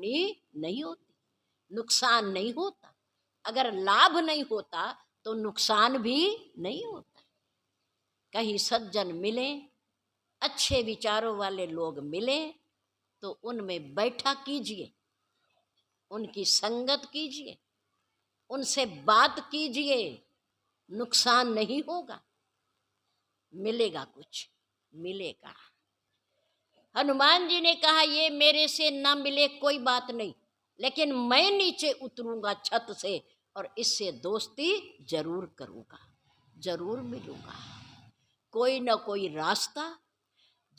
हानि नहीं होती, नुकसान नहीं होता। अगर लाभ नहीं होता तो नुकसान भी नहीं होता। कहीं सज्जन मिले, अच्छे विचारों वाले लोग मिले तो उनमें बैठा कीजिए, उनकी संगत कीजिए, उनसे बात कीजिए, नुकसान नहीं होगा, मिलेगा, कुछ मिलेगा। हनुमान जी ने कहा ये मेरे से ना मिले कोई बात नहीं, लेकिन मैं नीचे उतरूंगा छत से और इससे दोस्ती जरूर करूंगा, जरूर मिलूंगा। कोई ना कोई रास्ता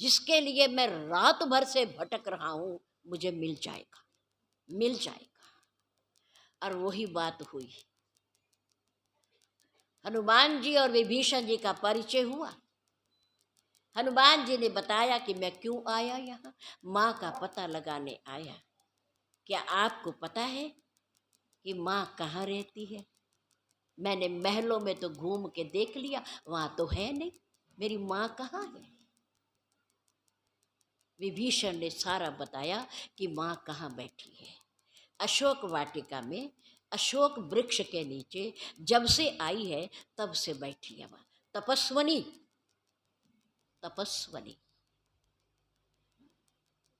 जिसके लिए मैं रात भर से भटक रहा हूं मुझे मिल जाएगा, मिल जाएगा। और वही बात हुई, हनुमान जी और विभीषण जी का परिचय हुआ। हनुमान जी ने बताया कि मैं क्यों आया यहाँ, माँ का पता लगाने आया। क्या आपको पता है कि माँ कहाँ रहती है? मैंने महलों में तो घूम के देख लिया, वहां तो है नहीं, मेरी माँ कहाँ है? विभीषण ने सारा बताया कि माँ कहाँ बैठी है। अशोक वाटिका में अशोक वृक्ष के नीचे जब से आई है तब से बैठी है माँ, तपस्वनी, तपस्वनी।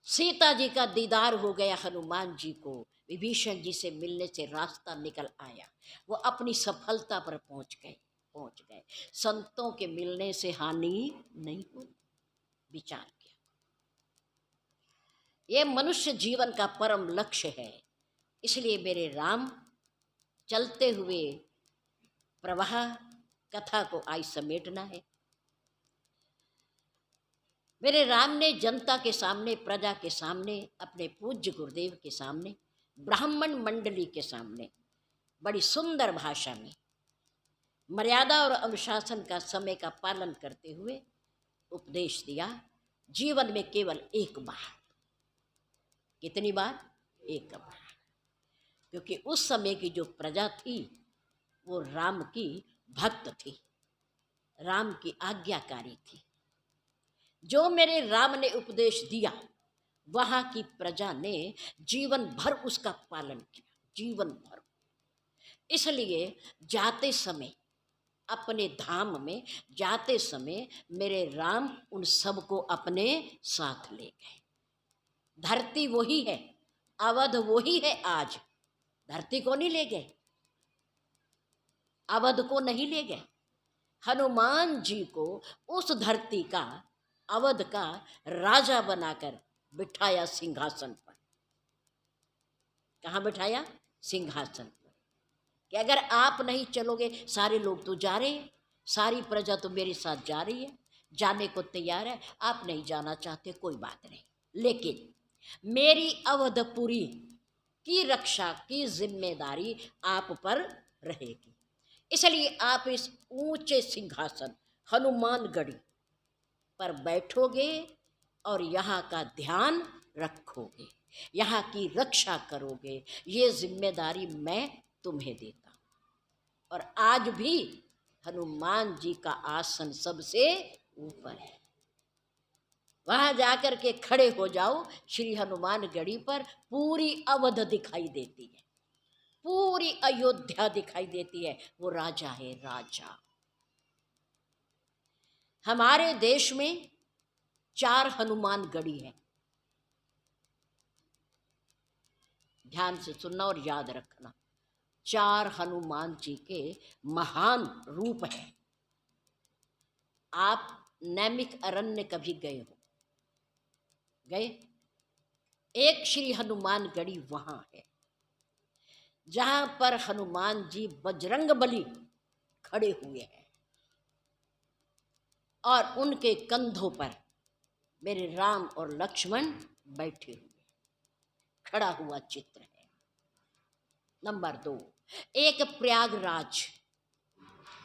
सीता जी का दीदार हो गया हनुमान जी को, विभीषण जी से मिलने से रास्ता निकल आया, वो अपनी सफलता पर पहुंच गए, पहुंच गए। संतों के मिलने से हानि नहीं होती, विचार किया। ये मनुष्य जीवन का परम लक्ष्य है। इसलिए मेरे राम चलते हुए प्रवाह कथा को आज समेटना है। मेरे राम ने जनता के सामने, प्रजा के सामने, अपने पूज्य गुरुदेव के सामने, ब्राह्मण मंडली के सामने बड़ी सुंदर भाषा में मर्यादा और अनुशासन का समय का पालन करते हुए उपदेश दिया। जीवन में केवल एक बार, कितनी बार? एक बार। क्योंकि उस समय की जो प्रजा थी वो राम की भक्त थी, राम की आज्ञाकारी थी। जो मेरे राम ने उपदेश दिया वहां की प्रजा ने जीवन भर उसका पालन किया, जीवन भर। इसलिए जाते समय, अपने धाम में जाते समय मेरे राम उन सबको अपने साथ ले गए। धरती वही है, अवध वही है आज, धरती को नहीं ले गए, अवध को नहीं ले गए। हनुमान जी को उस धरती का, अवध का राजा बनाकर बिठाया सिंहासन पर। कहाँ बिठाया? सिंहासन पर। कि अगर आप नहीं चलोगे, सारे लोग तो जा रहे हैं, सारी प्रजा तो मेरे साथ जा रही है, जाने को तैयार है, आप नहीं जाना चाहते कोई बात नहीं, लेकिन मेरी अवधपुरी की रक्षा की जिम्मेदारी आप पर रहेगी। इसलिए आप इस ऊंचे सिंहासन हनुमानगढ़ी पर बैठोगे और यहाँ का ध्यान रखोगे, यहाँ की रक्षा करोगे, ये जिम्मेदारी मैं तुम्हें देता हूँ। और आज भी हनुमान जी का आसन सबसे ऊपर है, वहां जाकर के खड़े हो जाओ, श्री हनुमानगढ़ी पर पूरी अवध दिखाई देती है, पूरी अयोध्या दिखाई देती है। वो राजा है, राजा। हमारे देश में 4 हनुमानगढ़ी हैं, ध्यान से सुनना और याद रखना। 4 हनुमान जी के महान रूप हैं। आप नैमिक अरण्य कभी गए हो? गए? एक श्री हनुमानगढ़ी वहां है जहां पर हनुमान जी बजरंग बली खड़े हुए हैं और उनके कंधों पर मेरे राम और लक्ष्मण बैठे हुए, खड़ा हुआ चित्र है। नंबर 2, एक प्रयागराज,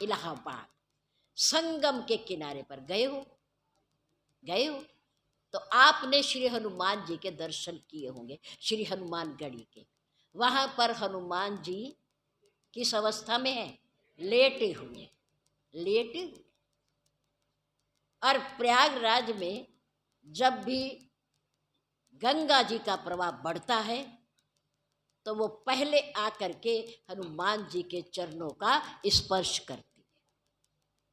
इलाहाबाद, संगम के किनारे पर गए हो? गए हो तो आपने श्री हनुमान जी के दर्शन किए होंगे, श्री हनुमानगढ़ी के। वहां पर हनुमान जी किस अवस्था में है? लेटे हुए, लेटे हुए। और प्रयागराज में जब भी गंगा जी का प्रवाह बढ़ता है तो वो पहले आकर के हनुमान जी के चरणों का स्पर्श करती है,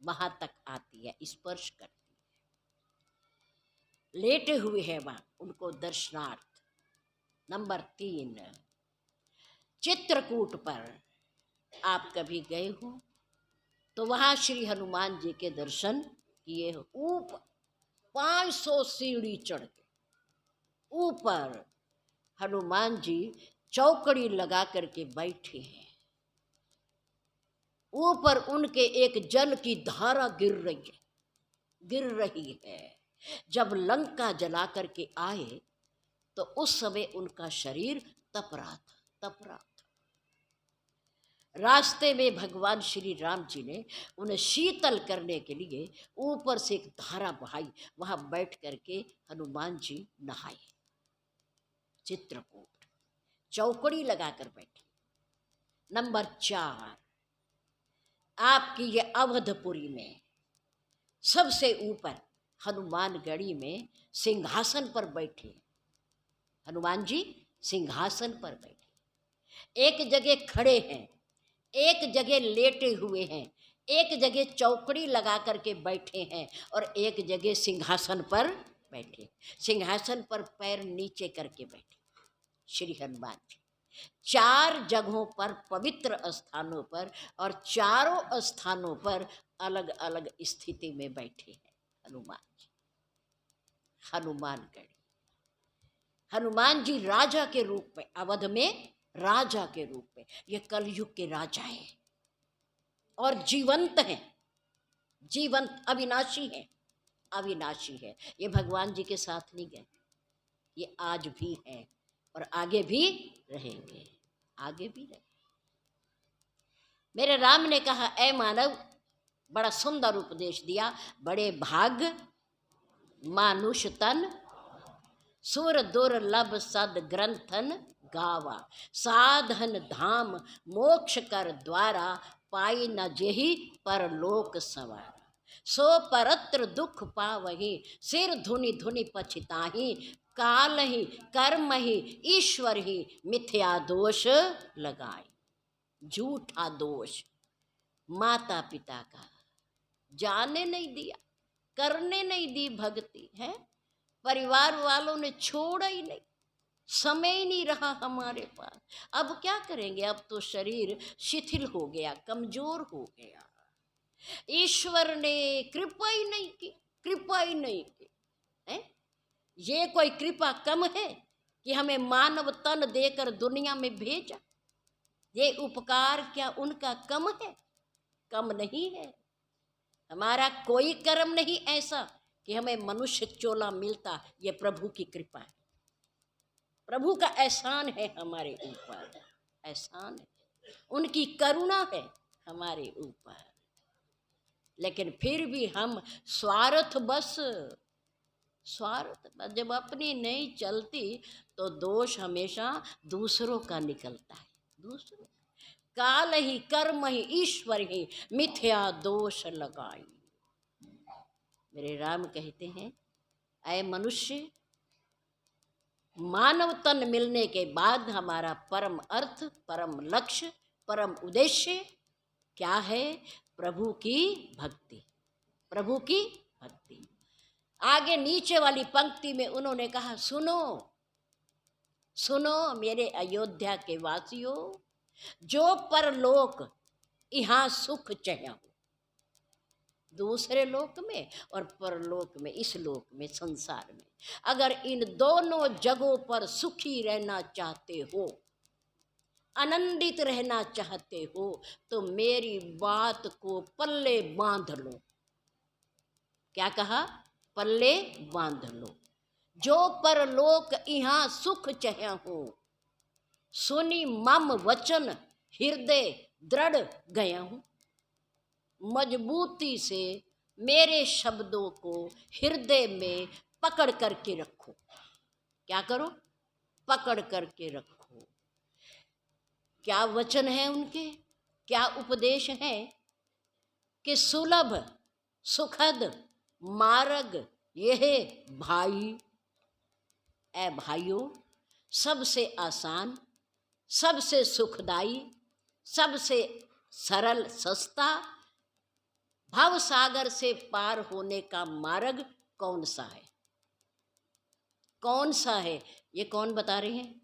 वहां तक आती है, स्पर्श करती है, लेटे हुए हैं वहां उनको दर्शनार्थ। नंबर 3, चित्रकूट पर आप कभी गए हो तो वहां श्री हनुमान जी के दर्शन किए हो। ऊपर 500 सीढ़ी चढ़ के ऊपर हनुमान जी चौकड़ी लगा करके बैठे हैं। ऊपर उनके एक जल की धारा गिर रही है। जब लंका जला करके आए तो उस समय उनका शरीर तप रहा था। रास्ते में भगवान श्री राम जी ने उन्हें शीतल करने के लिए ऊपर से एक धारा बहाई, वहां बैठ करके हनुमान जी नहाए। चित्रकूट चौकड़ी लगाकर बैठे। नंबर 4, आपकी ये अवधपुरी में सबसे ऊपर हनुमानगढ़ी में सिंहासन पर बैठे। हनुमान जी सिंहासन पर बैठे, एक जगह खड़े हैं, एक जगह लेटे हुए हैं, एक जगह चौकड़ी लगा करके बैठे हैं और एक जगह सिंहासन पर बैठे। सिंहासन पर पैर नीचे करके बैठे श्री हनुमान जी। 4 जगहों पर, पवित्र स्थानों पर, और चारों स्थानों पर अलग अलग स्थिति में बैठे हैं हनुमान जी। हनुमानगढ़ी, हनुमान जी राजा के रूप में, अवध में राजा के रूप में, ये कलयुग के राजा हैं और जीवंत हैं, जीवंत अविनाशी हैं, अविनाशी है। ये भगवान जी के साथ नहीं गए, ये आज भी हैं और आगे भी रहेंगे, आगे भी रहेंगे। मेरे राम ने कहा, ऐ मानव, बड़ा सुंदर उपदेश दिया। बड़े भाग मानुष तन, सुर दुर्लभ सद ग्रंथन गावा, साधन धाम मोक्ष कर द्वारा, पाई न जेहि परलोक संवारा। सो परत्र दुख पावहि, सिर धुनि धुनि पछिताहि, काल ही कर्म ही ईश्वर ही मिथ्या दोष लगाए। झूठा दोष माता पिता का, जाने नहीं दिया, करने नहीं दी भक्ति है, परिवार वालों ने छोड़ा ही नहीं, समय ही नहीं रहा हमारे पास। अब क्या करेंगे, अब तो शरीर शिथिल हो गया, कमजोर हो गया। ईश्वर ने कृपा ही नहीं की, कृपा ही नहीं की है। ये कोई कृपा कम है कि हमें मानव तन देकर दुनिया में भेजा? ये उपकार क्या उनका कम है? कम नहीं है। हमारा कोई कर्म नहीं ऐसा कि हमें मनुष्य चोला मिलता, ये प्रभु की कृपा है, प्रभु का एहसान है हमारे ऊपर, एहसान है, उनकी करुणा है हमारे ऊपर। लेकिन फिर भी हम स्वार्थ बस जब अपनी नहीं चलती तो दोष हमेशा दूसरों का निकलता है, दूसरों। काल ही कर्म ही ईश्वर ही मिथ्या दोष लगाई। मेरे राम कहते हैं, ऐ मनुष्य, मानव तन मिलने के बाद हमारा परम अर्थ, परम लक्ष्य, परम उद्देश्य क्या है? प्रभु की भक्ति, प्रभु की भक्ति। आगे नीचे वाली पंक्ति में उन्होंने कहा, सुनो सुनो मेरे अयोध्या के वासियों, जो परलोक यहाँ सुख चाहे, दूसरे लोक में और परलोक में, इस लोक में, संसार में, अगर इन दोनों जगहों पर सुखी रहना चाहते हो, आनंदित रहना चाहते हो, तो मेरी बात को पल्ले बांध लो। क्या कहा? पल्ले बांध लो। जो परलोक यहाँ सुख चाहे हो, सुनी मम वचन हृदय दृढ़ गया हूँ। मजबूती से मेरे शब्दों को हृदय में पकड़ करके रखो। क्या करो? पकड़ करके रखो। क्या वचन है उनके, क्या उपदेश है कि सुलभ सुखद मार्ग यह भाई, ए भाइयों, सबसे आसान, सबसे सुखदाई, सबसे सरल सस्ता, भव सागर से पार होने का मार्ग कौन सा है? कौन सा है? ये कौन बता रहे हैं?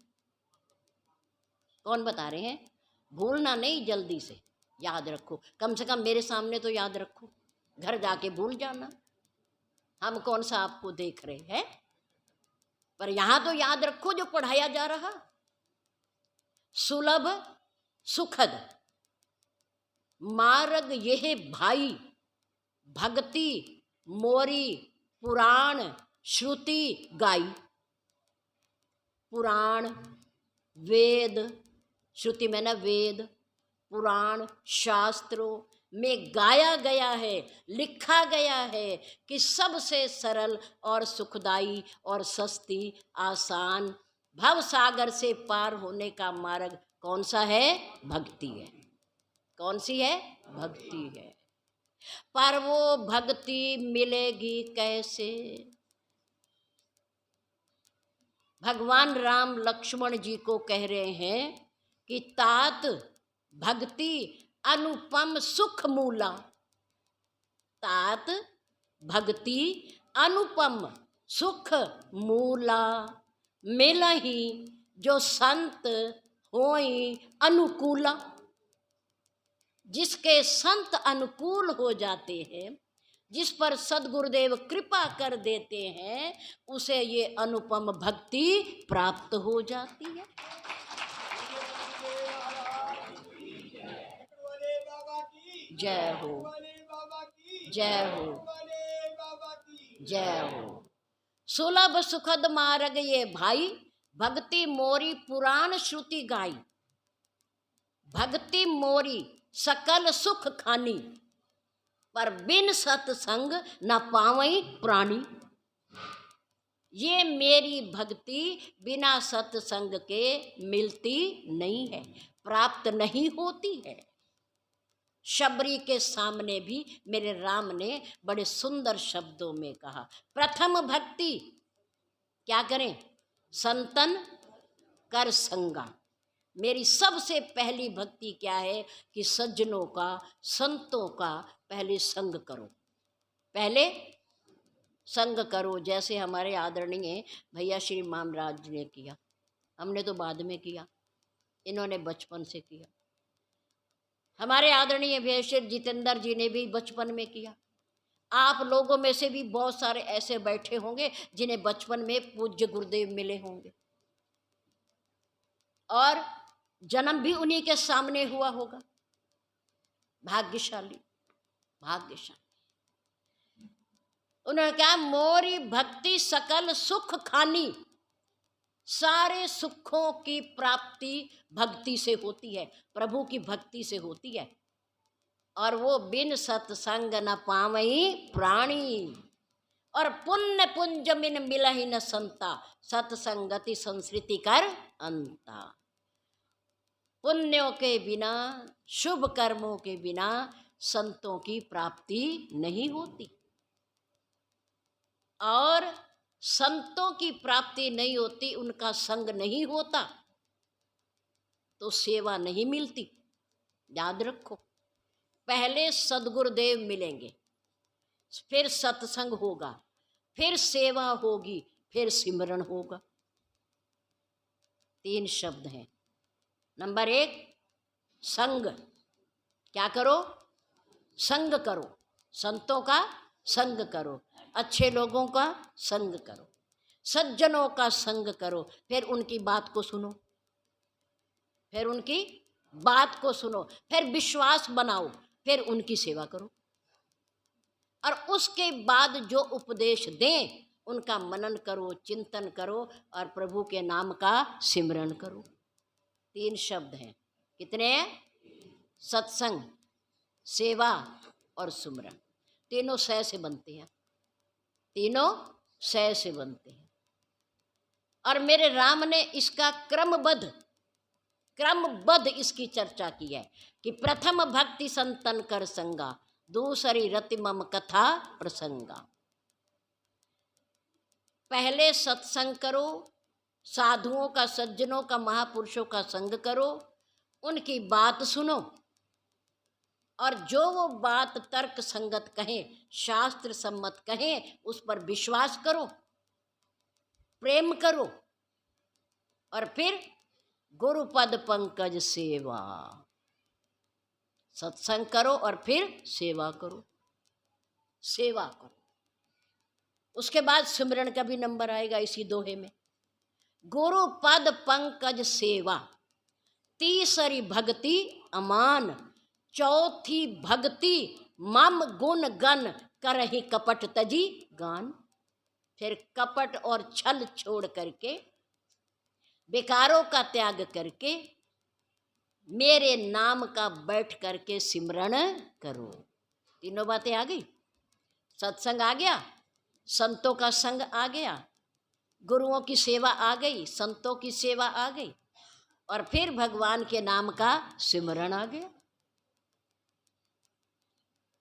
कौन बता रहे हैं? भूलना नहीं, जल्दी से याद रखो, कम से कम मेरे सामने तो याद रखो, घर जाके भूल जाना। हम कौन सा आपको देख रहे हैं, पर यहां तो याद रखो जो पढ़ाया जा रहा। सुलभ सुखद मार्ग यह भाई, भक्ति मोरी पुराण श्रुति गाई। पुराण वेद, श्रुति में ना वेद, पुराण शास्त्रों में गाया गया है, लिखा गया है कि सबसे सरल और सुखदाई और सस्ती आसान भव सागर से पार होने का मार्ग कौन सा है? भक्ति है। कौन सी है? भक्ति है। पर वो भक्ति मिलेगी कैसे? भगवान राम लक्ष्मण जी को कह रहे हैं कि तात भक्ति अनुपम सुख मूला। तात भक्ति अनुपम सुख मूला, मिलहि जो संत होई अनुकूला। जिसके संत अनुकूल हो जाते हैं, जिस पर सद्गुरुदेव कृपा कर देते हैं, उसे ये अनुपम भक्ति प्राप्त हो जाती है। जय हो, जय हो, जय हो। सुलभ सुखद मार्ग ये भाई, भक्ति मोरी पुराण श्रुति गाई। भक्ति मोरी सकल सुख खानी, पर बिन सत्संग न पावई प्राणी। ये मेरी भक्ति बिना सत्संग के मिलती नहीं है, प्राप्त नहीं होती है। शबरी के सामने भी मेरे राम ने बड़े सुंदर शब्दों में कहा, प्रथम भक्ति क्या करें? संतन कर संगा। मेरी सबसे पहली भक्ति क्या है कि सज्जनों का, संतों का पहले संग करो, पहले संग करो। जैसे हमारे आदरणीय भैया श्री मामराज ने किया, हमने तो बाद में किया, इन्होंने बचपन से किया। हमारे आदरणीय भैया श्री जितेंद्र जी ने भी बचपन में किया। आप लोगों में से भी बहुत सारे ऐसे बैठे होंगे जिन्हें बचपन में पूज्य गुरुदेव मिले होंगे, और जन्म भी उन्हीं के सामने हुआ होगा। भाग्यशाली, भाग्यशाली। उन्होंने कहा, मोरी भक्ति सकल सुख खानी। सारे सुखों की प्राप्ति भक्ति से होती है, प्रभु की भक्ति से होती है। और वो बिन सत्संग न पावई प्राणी, और पुण्य पुंज मिन मिलहि न संता, सत्संगति संस्कृति कर अंता। पुण्यों के बिना, शुभ कर्मों के बिना संतों की प्राप्ति नहीं होती, और संतों की प्राप्ति नहीं होती, उनका संग नहीं होता तो सेवा नहीं मिलती। याद रखो, पहले सद्गुरुदेव मिलेंगे, फिर सत्संग होगा, फिर सेवा होगी, फिर सिमरन होगा। 3 शब्द हैं। नंबर 1 संग। क्या करो? संग करो, संतों का संग करो, अच्छे लोगों का संग करो, सज्जनों का संग करो, फिर उनकी बात को सुनो, फिर उनकी बात को सुनो, फिर विश्वास बनाओ, फिर उनकी सेवा करो, और उसके बाद जो उपदेश दें उनका मनन करो, चिंतन करो, और प्रभु के नाम का सिमरन करो। 3 शब्द हैं। कितने हैं? सत्संग, सेवा और सुमरन। तीनों सह से बनते हैं, तीनों सह से बनते हैं। और मेरे राम ने इसका क्रमबद्ध इसकी चर्चा की है कि प्रथम भक्ति संतन कर संगा, दूसरी रति मम कथा प्रसंगा। पहले सत्संग करो, साधुओं का, सज्जनों का, महापुरुषों का संग करो, उनकी बात सुनो, और जो वो बात तर्क संगत कहें, शास्त्र सम्मत कहें, उस पर विश्वास करो, प्रेम करो, और फिर गुरुपद पंकज सेवा, सत्संग करो और फिर सेवा करो, सेवा करो। उसके बाद सिमरन का भी नंबर आएगा इसी दोहे में। गुरुपद पंकज सेवा, तीसरी भक्ति अमान, चौथी भक्ति मम गुण गण, करहि कपट तजी गान। फिर कपट और छल छोड़ करके, विकारों का त्याग करके, मेरे नाम का बैठ करके सिमरण करो। तीनों बातें आ गई। सत्संग आ गया, संतों का संग आ गया, गुरुओं की सेवा आ गई, संतों की सेवा आ गई, और फिर भगवान के नाम का सिमरण आ गया।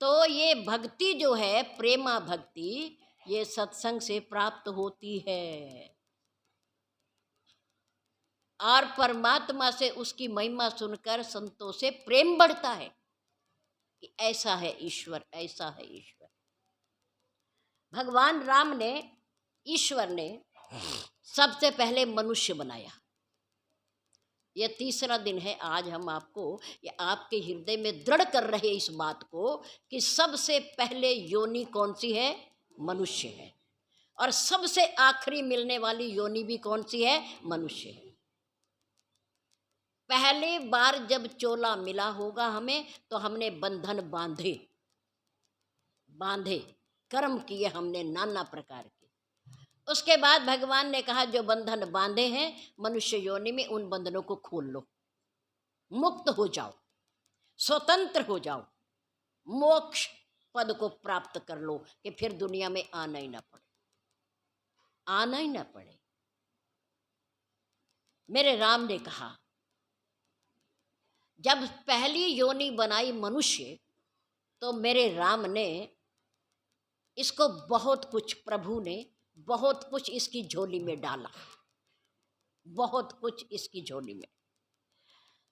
तो ये भक्ति जो है, प्रेमा भक्ति, ये सत्संग से प्राप्त होती है, और परमात्मा से उसकी महिमा सुनकर संतों से प्रेम बढ़ता है कि ऐसा है ईश्वर, ऐसा है ईश्वर। भगवान राम ने, ईश्वर ने सबसे पहले मनुष्य बनाया। ये तीसरा दिन है आज हम आपको, ये आपके हृदय में दृढ़ कर रहे इस बात को कि सबसे पहले योनि कौन सी है? मनुष्य है, और सबसे आखिरी मिलने वाली योनि भी कौन सी है? मनुष्य है। पहले बार जब चोला मिला होगा हमें, तो हमने बंधन बांधे, कर्म किए हमने नाना प्रकार के। उसके बाद भगवान ने कहा जो बंधन बांधे हैं मनुष्य योनि में, उन बंधनों को खोल लो, मुक्त हो जाओ, स्वतंत्र हो जाओ, मोक्ष पद को प्राप्त कर लो कि फिर दुनिया में आना ही ना पड़े, आना ही ना पड़े। मेरे राम ने कहा जब पहली योनि बनाई मनुष्य, तो मेरे राम ने इसको बहुत कुछ, प्रभु ने बहुत कुछ इसकी झोली में डाला, बहुत कुछ इसकी झोली में।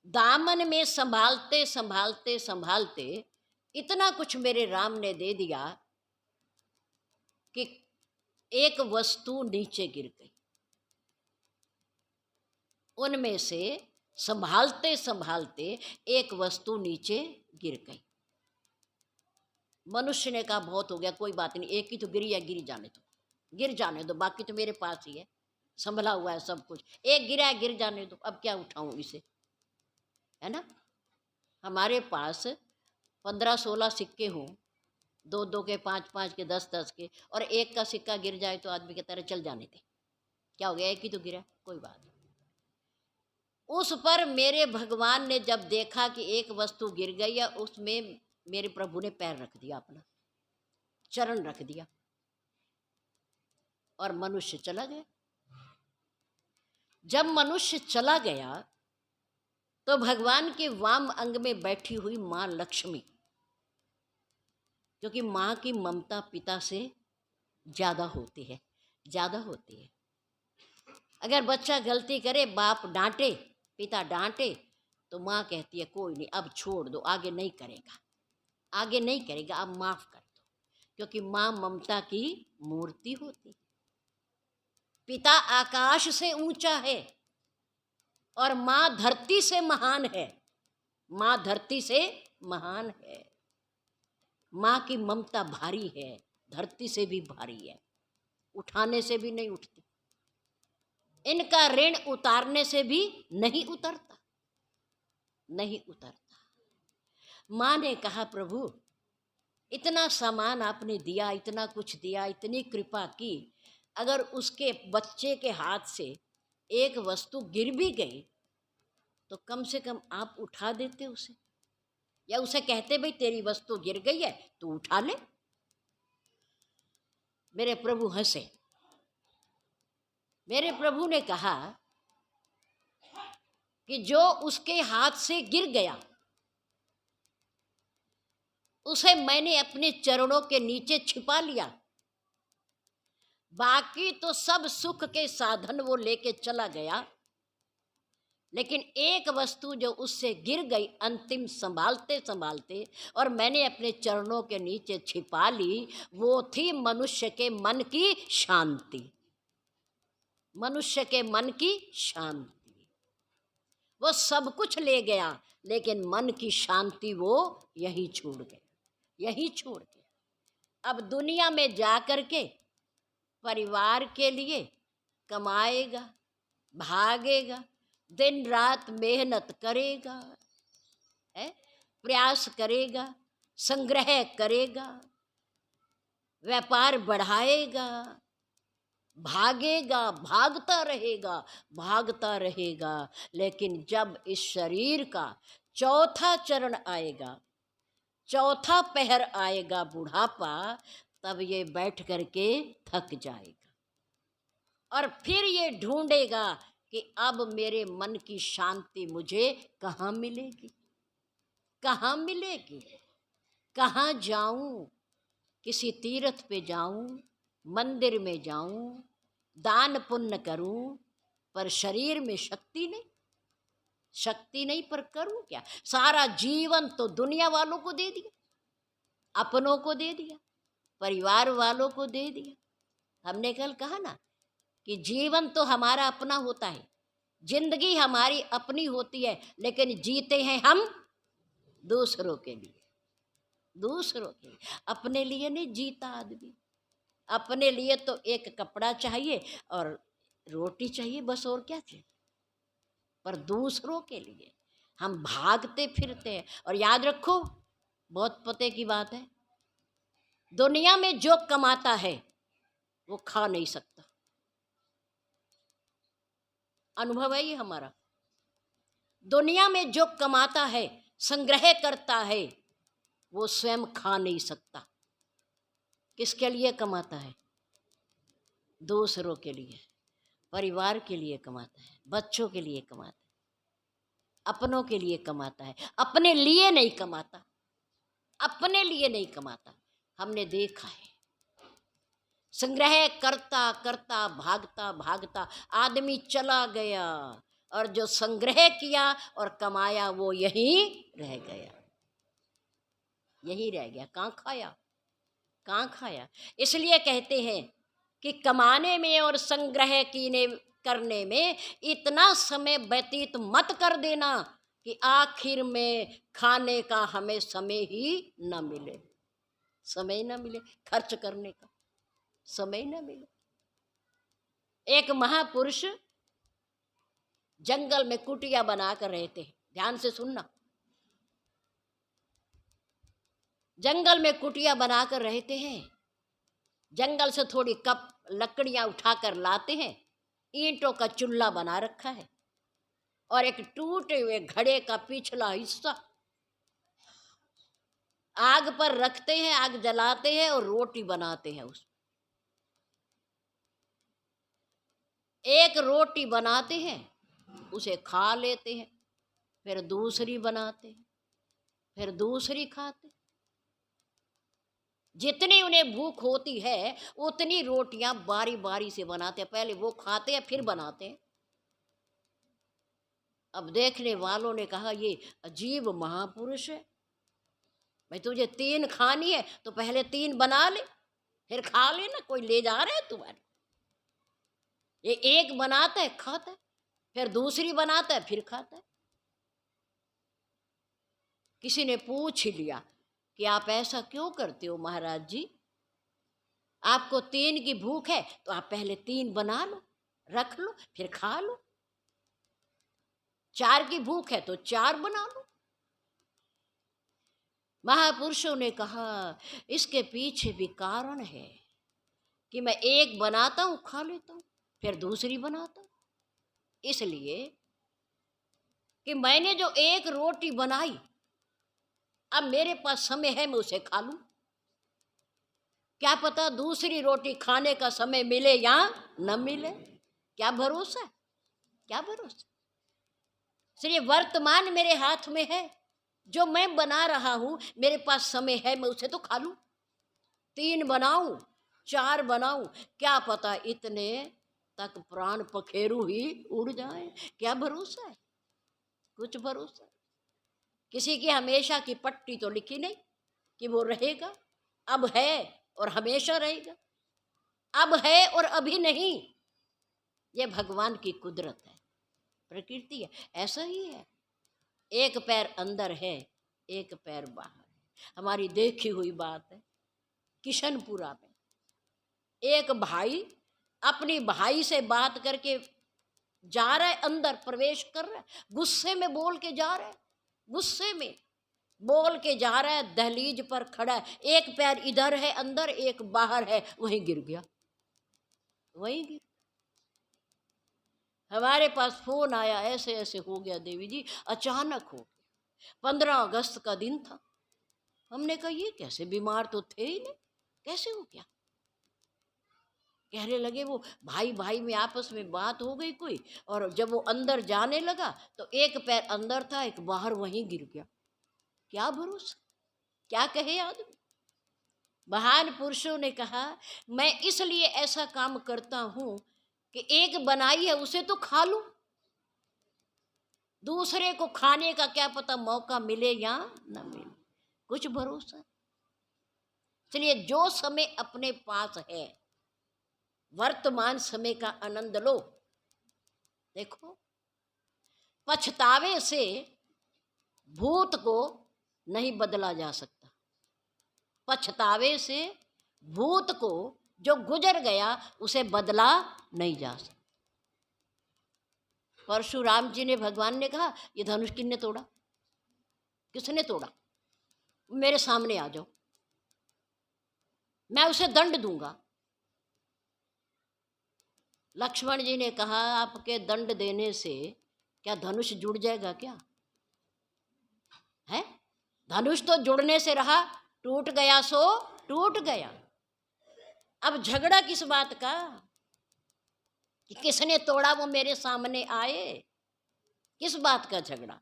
दामन में संभालते संभालते संभालते इतना कुछ मेरे राम ने दे दिया कि एक वस्तु नीचे गिर गई। उनमें से संभालते संभालते एक वस्तु नीचे गिर गई। मनुष्य ने कहा बहुत हो गया, कोई बात नहीं, एक ही तो गिरी है, गिरी जाने दो, गिर जाने दो, बाकी तो मेरे पास ही है, संभला हुआ है सब कुछ, एक गिरा है, गिर जाने दो, अब क्या उठाऊं इसे, है ना। हमारे पास 15-16 सिक्के हों, 2-2 के, 5-5 के, 10-10 के, और एक का सिक्का गिर जाए तो आदमी कहता है चल जाने दे, क्या हो गया, एक ही तो गिरा, कोई बात नहीं। उस पर मेरे भगवान ने जब देखा कि एक वस्तु गिर गई है, उसमें मेरे प्रभु ने पैर रख दिया, अपना चरण रख दिया, और मनुष्य चला गया। जब मनुष्य चला गया तो भगवान के वाम अंग में बैठी हुई मां लक्ष्मी, क्योंकि मां की ममता पिता से ज्यादा होती है, ज्यादा होती है। अगर बच्चा गलती करे, बाप डांटे, पिता डांटे, तो माँ कहती है कोई नहीं, अब छोड़ दो, आगे नहीं करेगा, आगे नहीं करेगा, अब माफ कर दो, क्योंकि माँ ममता की मूर्ति होती है। पिता आकाश से ऊंचा है और माँ धरती से महान है, माँ धरती से महान है। माँ की ममता भारी है, धरती से भी भारी है, उठाने से भी नहीं उठती, इनका ऋण उतारने से भी नहीं उतरता, नहीं उतरता। माँ ने कहा प्रभु इतना सामान आपने दिया, इतना कुछ दिया, इतनी कृपा की, अगर उसके बच्चे के हाथ से एक वस्तु गिर भी गई तो कम से कम आप उठा देते उसे, या उसे कहते भाई तेरी वस्तु गिर गई है तू उठा ले। मेरे प्रभु हंसे। मेरे प्रभु ने कहा कि जो उसके हाथ से गिर गया उसे मैंने अपने चरणों के नीचे छिपा लिया, बाकी तो सब सुख के साधन वो लेके चला गया, लेकिन एक वस्तु जो उससे गिर गई अंतिम संभालते संभालते और मैंने अपने चरणों के नीचे छिपा ली, वो थी मनुष्य के मन की शांति। मनुष्य के मन की शांति। वो सब कुछ ले गया, लेकिन मन की शांति वो यही छोड़ गया, यही छोड़ गया। अब दुनिया में जा कर के परिवार के लिए कमाएगा, भागेगा, दिन रात मेहनत करेगा, है, प्रयास करेगा, संग्रह करेगा, व्यापार बढ़ाएगा, भागेगा, भागता रहेगा, भागता रहेगा। लेकिन जब इस शरीर का चौथा चरण आएगा, चौथा पहर आएगा, बुढ़ापा, तब ये बैठ करके थक जाएगा और फिर ये ढूंढेगा कि अब मेरे मन की शांति मुझे कहाँ मिलेगी, कहाँ मिलेगी, कहाँ जाऊं, किसी तीर्थ पे जाऊं, मंदिर में जाऊं, दान पुण्य करूं, पर शरीर में शक्ति नहीं, शक्ति नहीं, पर करूं क्या? सारा जीवन तो दुनिया वालों को दे दिया, अपनों को दे दिया, परिवार वालों को दे दिया। हमने कल कहा ना कि जीवन तो हमारा अपना होता है, जिंदगी हमारी अपनी होती है, लेकिन जीते हैं हम दूसरों के लिए, दूसरों के लिए। अपने लिए नहीं जीता आदमी। अपने लिए तो एक कपड़ा चाहिए और रोटी चाहिए, बस, और क्या चाहिए। पर दूसरों के लिए हम भागते फिरते हैं। और याद रखो, बहुत पते की बात है, दुनिया में जो कमाता है वो खा नहीं सकता। अनुभव है ये हमारा। दुनिया में जो कमाता है, संग्रह करता है, वो स्वयं खा नहीं सकता। किसके लिए कमाता है? दूसरों के लिए, परिवार के लिए कमाता है, बच्चों के लिए कमाता है, अपनों के लिए कमाता है, अपने लिए नहीं कमाता, अपने लिए नहीं कमाता। हमने देखा है, संग्रह करता करता भागता भागता आदमी चला गया, और जो संग्रह किया और कमाया वो यहीं रह गया, यहीं रह गया। कहाँ खाया, कहाँ खाया? इसलिए कहते हैं कि कमाने में और संग्रह करने में इतना समय व्यतीत मत कर देना कि आखिर में खाने का हमें समय ही न मिले, समय न मिले, खर्च करने का समय न मिले। एक महापुरुष जंगल में कुटिया बनाकर रहते हैं, ध्यान से सुनना। जंगल में कुटिया बनाकर रहते हैं, जंगल से थोड़ी कप लकड़ियां उठाकर लाते हैं, ईंटों का चूल्हा बना रखा है और एक टूटे हुए घड़े का पिछला हिस्सा आग पर रखते हैं, आग जलाते हैं और रोटी बनाते हैं। एक रोटी बनाते हैं, उसे खा लेते हैं, फिर दूसरी बनाते हैं, फिर दूसरी खाते। जितनी उन्हें भूख होती है उतनी रोटियां बारी बारी से बनाते हैं। पहले वो खाते हैं, फिर बनाते हैं। अब देखने वालों ने कहा, ये अजीब महापुरुष है, भाई तुझे 3 खानी है तो पहले 3 बना ले, फिर खा लेना, कोई ले जा रहा है तुम्हारे। ये एक बनाता है, खाता है, फिर दूसरी बनाता है, फिर खाता है। किसी ने पूछ लिया कि आप ऐसा क्यों करते हो महाराज जी? आपको 3 की भूख है तो आप पहले 3 बना लो, रख लो, फिर खा लो। 4 की भूख है तो 4 बना लो। महापुरुषों ने कहा, इसके पीछे भी कारण है कि मैं एक बनाता हूं, खा लेता हूं, फिर दूसरी बनाता हूं। इसलिए कि मैंने जो एक रोटी बनाई, अब मेरे पास समय है, मैं उसे खा लूं। क्या पता दूसरी रोटी खाने का समय मिले या न मिले, क्या भरोसा है, क्या भरोसा। इसलिए वर्तमान मेरे हाथ में है, जो मैं बना रहा हूं, मेरे पास समय है, मैं उसे तो खा लूं। 3 बनाऊं 4 बनाऊं, क्या पता इतने तक प्राण पखेरु ही उड़ जाए। क्या भरोसा है? कुछ भरोसा। किसी की हमेशा की पट्टी तो लिखी नहीं कि वो रहेगा, अब है और हमेशा रहेगा, अब है और अभी नहीं। ये भगवान की कुदरत है, प्रकृति है, ऐसा ही है। एक पैर अंदर है, एक पैर बाहर है। हमारी देखी हुई बात है, किशनपुरा में एक भाई अपनी भाई से बात करके जा रहा है, अंदर प्रवेश कर रहा है, गुस्से में बोल के जा रहा है, गुस्से में बोल के जा रहा है, दहलीज पर खड़ा है, एक पैर इधर है अंदर, एक बाहर है, वहीं गिर गया, वहीं गिर। हमारे पास फोन आया, ऐसे ऐसे हो गया देवी जी, अचानक हो गया। 15 अगस्त का दिन था। हमने कहा ये कैसे, बीमार तो थे ही नहीं, कैसे हो गया? कहने लगे वो भाई भाई में आपस में बात हो गई कोई, और जब वो अंदर जाने लगा तो एक पैर अंदर था, एक बाहर, वहीं गिर गया। क्या भरोसा, क्या कहे आदमी। महान पुरुषों ने कहा मैं इसलिए ऐसा काम करता हूं कि एक बनाई है उसे तो खा लूं, दूसरे को खाने का क्या पता मौका मिले या न मिले, कुछ भरोसा। इसलिए जो समय अपने पास है, वर्तमान समय का आनंद लो। देखो, पछतावे से भूत को नहीं बदला जा सकता, पछतावे से भूत को जो गुजर गया उसे बदला नहीं जा सकता। परशुराम जी ने, भगवान ने कहा ये धनुष किसने तोड़ा, किसने तोड़ा, मेरे सामने आ जाओ, मैं उसे दंड दूंगा। लक्ष्मण जी ने कहा आपके दंड देने से क्या धनुष जुड़ जाएगा क्या है? धनुष तो जुड़ने से रहा, टूट गया सो टूट गया। अब झगड़ा किस बात का कि किसने तोड़ा, वो मेरे सामने आए, किस बात का झगड़ा?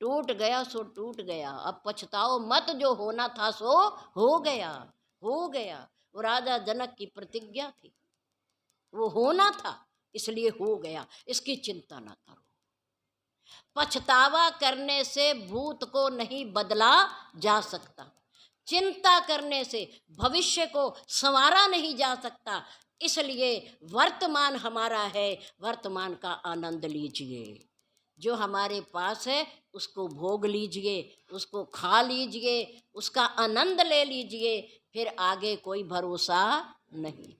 टूट गया सो टूट गया, अब पछताओ मत, जो होना था सो हो गया, हो गया। वो राजा जनक की प्रतिज्ञा थी, वो होना था इसलिए हो गया, इसकी चिंता ना करो। पछतावा करने से भूत को नहीं बदला जा सकता, चिंता करने से भविष्य को संवारा नहीं जा सकता। इसलिए वर्तमान हमारा है, वर्तमान का आनंद लीजिए। जो हमारे पास है उसको भोग लीजिए, उसको खा लीजिए, उसका आनंद ले लीजिए, फिर आगे कोई भरोसा नहीं।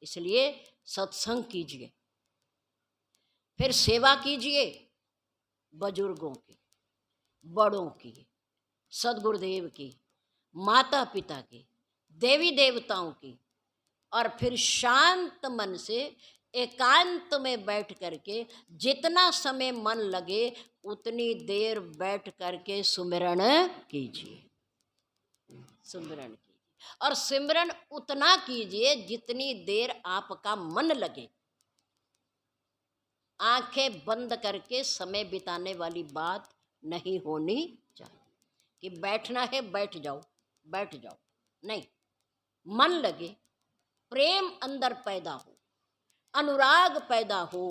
इसलिए सत्संग कीजिए, फिर सेवा कीजिए बुजुर्गों की, बड़ों की, सदगुरुदेव की, माता पिता की, देवी देवताओं की, और फिर शांत मन से एकांत में बैठ करके जितना समय मन लगे उतनी देर बैठ करके सुमिरन कीजिए, सुमिरन कीजिए। और सिमरन उतना कीजिए जितनी देर आपका मन लगे। आंखें बंद करके समय बिताने वाली बात नहीं होनी चाहिए कि बैठना है बैठ जाओ, बैठ जाओ, नहीं। मन लगे, प्रेम अंदर पैदा हो, अनुराग पैदा हो,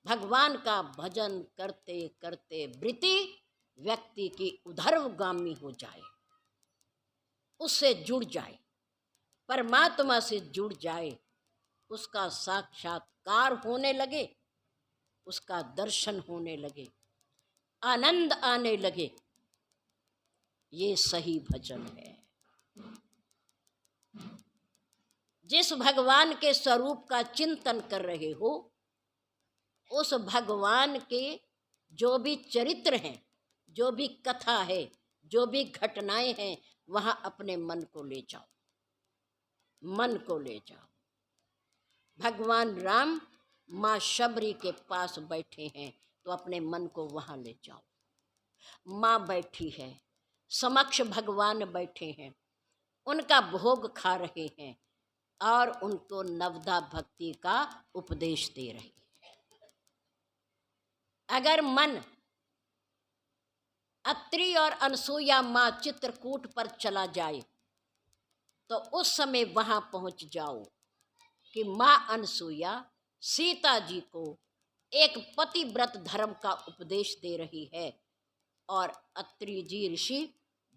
भगवान का भजन करते करते वृत्ति व्यक्ति की उधर्वगामी हो जाए, उससे जुड़ जाए, परमात्मा से जुड़ जाए, उसका साक्षात्कार होने लगे, उसका दर्शन होने लगे, आनंद आने लगे, ये सही भजन है। जिस भगवान के स्वरूप का चिंतन कर रहे हो, उस भगवान के जो भी चरित्र हैं, जो भी कथा है, जो भी घटनाएं हैं, वहां अपने मन को ले जाओ, मन को ले जाओ। भगवान राम माँ शबरी के पास बैठे हैं तो अपने मन को वहां ले जाओ। माँ बैठी है, समक्ष भगवान बैठे हैं, उनका भोग खा रहे हैं और उनको नवदा भक्ति का उपदेश दे रहे हैं। अगर मन अत्रि और अनसुईया माँ चित्रकूट पर चला जाए तो उस समय वहाँ पहुँच जाओ कि माँ अनसुईया सीता जी को एक पतिव्रत धर्म का उपदेश दे रही है और अत्रि जी ऋषि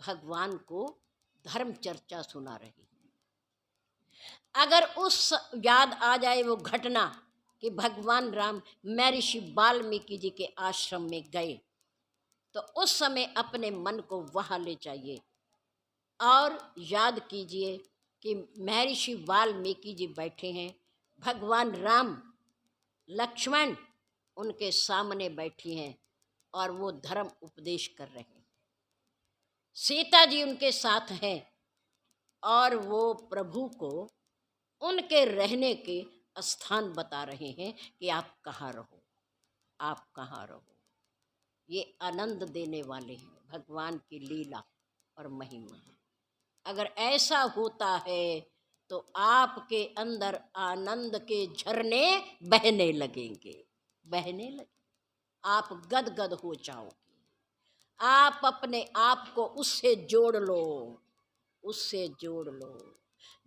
भगवान को धर्म चर्चा सुना रही है। अगर उस याद आ जाए वो घटना कि भगवान राम महर्षि वाल्मीकि जी के आश्रम में गए, तो उस समय अपने मन को वहाँ ले जाइए और याद कीजिए कि महर्षि वाल्मीकि जी बैठे हैं, भगवान राम लक्ष्मण उनके सामने बैठी हैं और वो धर्म उपदेश कर रहे हैं। सीता जी उनके साथ हैं और वो प्रभु को उनके रहने के स्थान बता रहे हैं कि आप कहाँ रहो, आप कहाँ रहो। ये आनंद देने वाले हैं भगवान की लीला और महिमा। अगर ऐसा होता है तो आपके अंदर आनंद के झरने बहने लगेंगे, बहने लगे, आप गदगद हो जाओगे। आप अपने आप को उससे जोड़ लो, उससे जोड़ लो।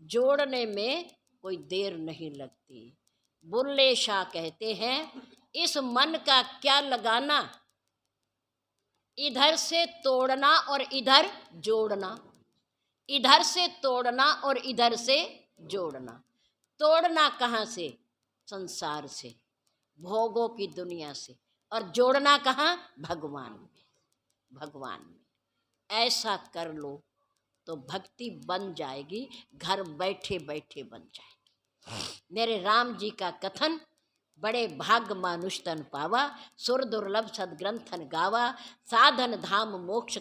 जोड़ने में कोई देर नहीं लगती। बुल्ले शाह कहते हैं, इस मन का क्या लगाना, इधर से तोड़ना और इधर जोड़ना, इधर से तोड़ना और इधर से जोड़ना। तोड़ना कहाँ से? संसार से, भोगों की दुनिया से, और जोड़ना कहाँ? भगवान में, भगवान में। ऐसा कर लो तो भक्ति बन जाएगी, घर बैठे बैठे बन जाएगी। मेरे राम जी का कथन, बड़े भाग्य मानुष तन पावा, सुर दुर्लभ सदग्रंथन गावा, साधन धाम मोक्ष